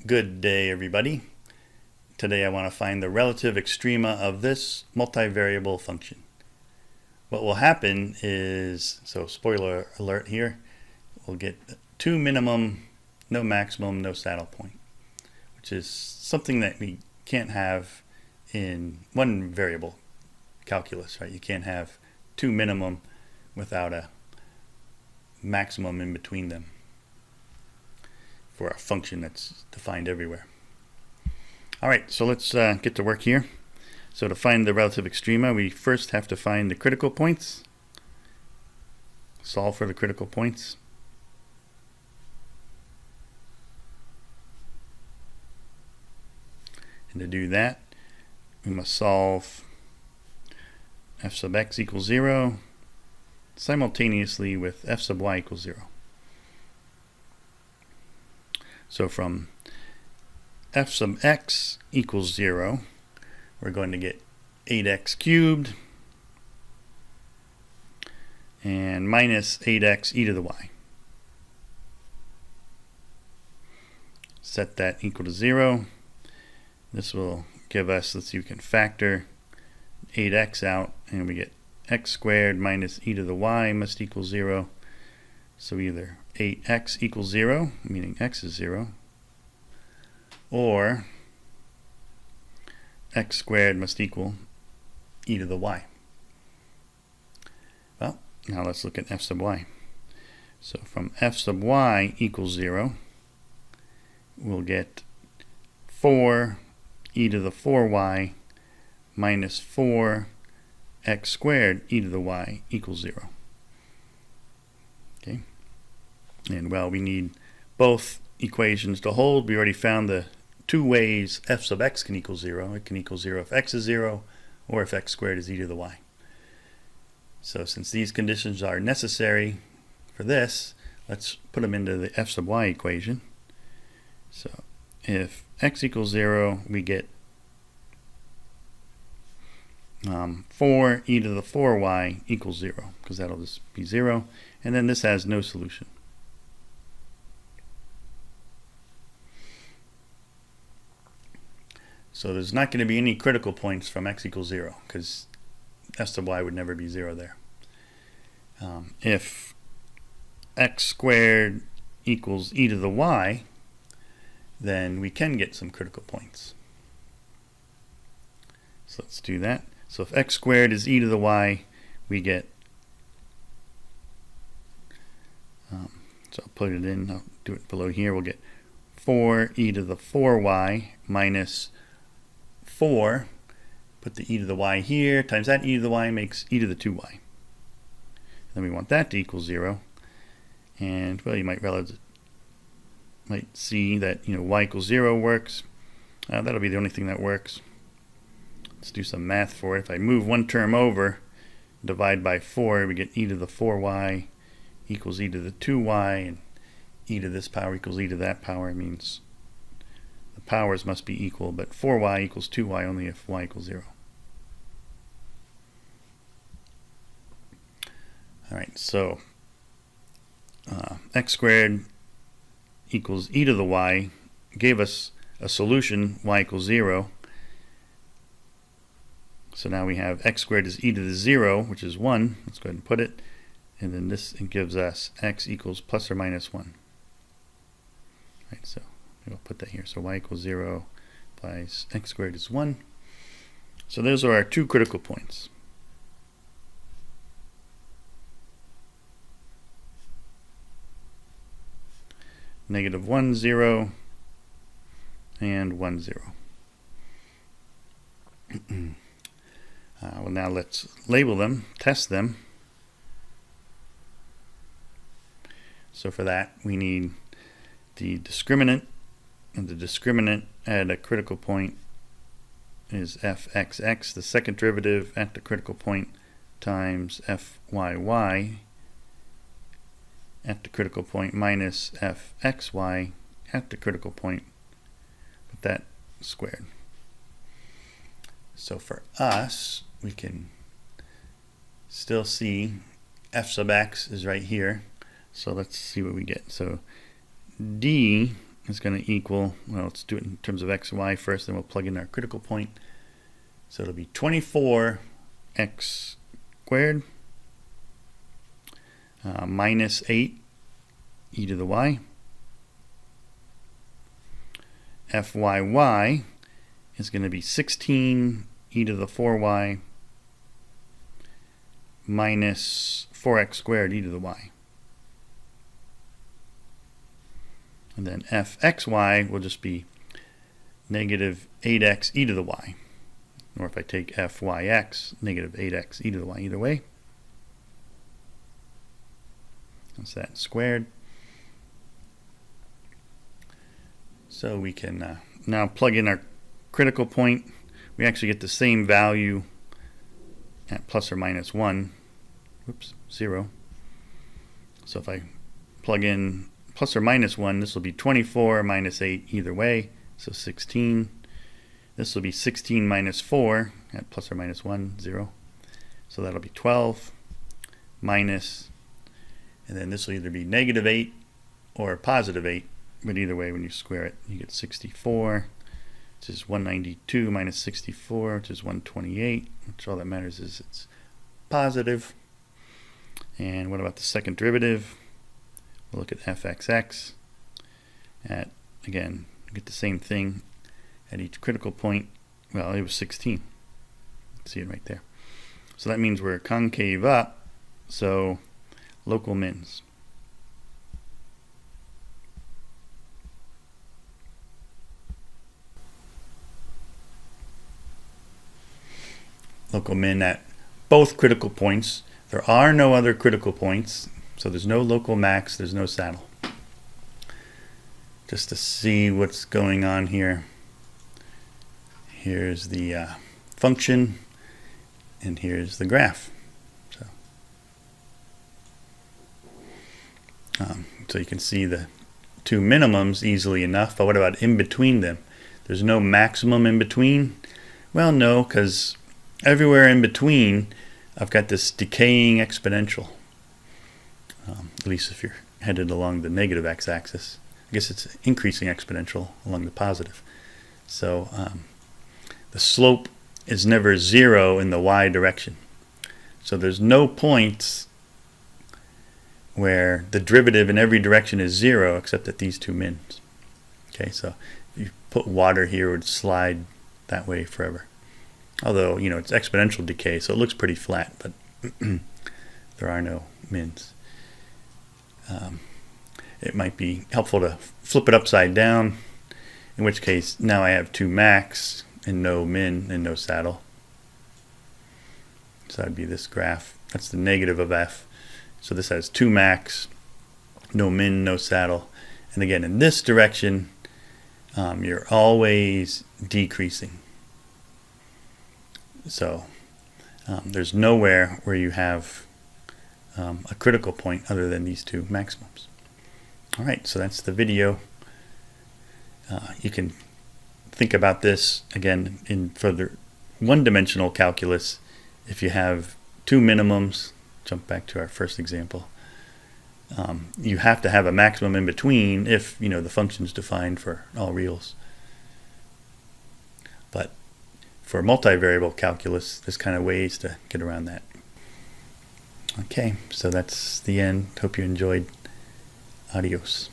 Good day, everybody. Today I want to find the relative extrema of this multivariable function. What will happen is, so spoiler alert here, we'll get two minimum, no maximum, no saddle point, which is something that we can't have in one variable calculus, right? You can't have two minimum without a maximum in between them for a function that's defined everywhere. All right, so let's get to work here. So to find the relative extrema, we first have to find the critical points, solve for the critical points. And to do that, we must solve f sub x equals 0 simultaneously with f sub y equals 0. So from f sub x equals 0, we're going to get 8x cubed and minus 8x e to the y. Set that equal to 0. This will give us, let's see, we can factor 8x out, and we get x squared minus e to the y must equal 0. So either 8x equals 0, meaning x is 0, or x squared must equal e to the y. Well, now let's look at f sub y. So from f sub y equals 0, we'll get 4 e to the 4y minus 4 x squared e to the y equals 0. Okay. And well, we need both equations to hold. We already found the two ways f sub x can equal 0. It can equal 0 if x is 0 or if x squared is e to the y. So since these conditions are necessary for this, let's put them into the f sub y equation. So if x equals 0, we get 4 e to the 4y equals 0, because that'll just be 0. And then this has no solution. So there's not going to be any critical points from x equals 0, because f sub y would never be 0 there. If x squared equals e to the y, then we can get some critical points. So let's do that. So if x squared is e to the y, we get, so I'll put it in, I'll do it below here, we'll get 4 e to the 4y minus 4, put the e to the y here, times that e to the y makes e to the 2y. Then we want that to equal 0. And, well, you might see that, y equals 0 works. That'll be the only thing that works. Let's do some math for it. If I move one term over, divide by 4, we get e to the 4y equals e to the 2y, and e to this power equals e to that power. It means the powers must be equal, but 4y equals 2y only if y equals 0. All right, so x squared equals e to the y gave us a solution, y equals 0. So now we have x squared is e to the 0, which is 1. Let's go ahead and put it. And then this gives us x equals plus or minus 1. Right, so we'll put that here. So y equals 0 implies x squared is 1. So those are our two critical points. Negative 1, 0, and 1, 0. Well, now let's label them, test them. So for that, we need the discriminant, and the discriminant at a critical point is fxx, the second derivative at the critical point, times fyy at the critical point minus fxy at the critical point, put that squared. So for us, we can still see f sub x is right here. So let's see what we get. So d is going to equal, well, let's do it in terms of x, y first, then we'll plug in our critical point. So it'll be 24x squared minus 8 e to the y. Fyy is going to be 16 e to the 4y minus 4x squared e to the y. And then fxy will just be negative 8x e to the y. Or if I take fyx, negative 8x e to the y either way. That's that squared. So we can now plug in our critical point. We actually get the same value at plus or minus 1. Oops, 0. So if I plug in plus or minus 1, this will be 24 minus 8 either way, so 16. This will be 16 minus 4 at plus or minus 1, 0. So that'll be 12 minus, and then this will either be negative 8 or positive 8. But either way, when you square it, you get 64, which is 192 minus 64, which is 128, which all that matters is it's positive. And what about the second derivative? We'll look at fxx. At, again, get the same thing at each critical point. Well, it was 16. See it right there. So that means we're concave up, so local mins. Local min at both critical points. There are no other critical points, so there's no local max, there's no saddle. Just to see what's going on here, here's the function, and here's the graph. So you can see the two minimums easily enough, but what about in between them? There's no maximum in between? Well, no, because everywhere in between, I've got this decaying exponential, at least if you're headed along the negative x-axis. I guess it's increasing exponential along the positive. So the slope is never 0 in the y direction. So there's no points where the derivative in every direction is 0 except at these two mins. Okay, so if you put water here, it would slide that way forever. Although, you know, it's exponential decay, so it looks pretty flat, but there are no mins. It might be helpful to flip it upside down, in which case now I have two max and no min and no saddle. So that'd be this graph. That's the negative of f. So this has two max, no min, no saddle. And again, in this direction, you're always decreasing. So there's nowhere where you have a critical point other than these two maximums. All right, so that's the video. You can think about this again in further one-dimensional calculus. If you have two minimums, jump back to our first example, you have to have a maximum in between if, you know, the function is defined for all reals. But for multivariable calculus, there's kind of ways to get around that. Okay, so that's the end. Hope you enjoyed. Adios.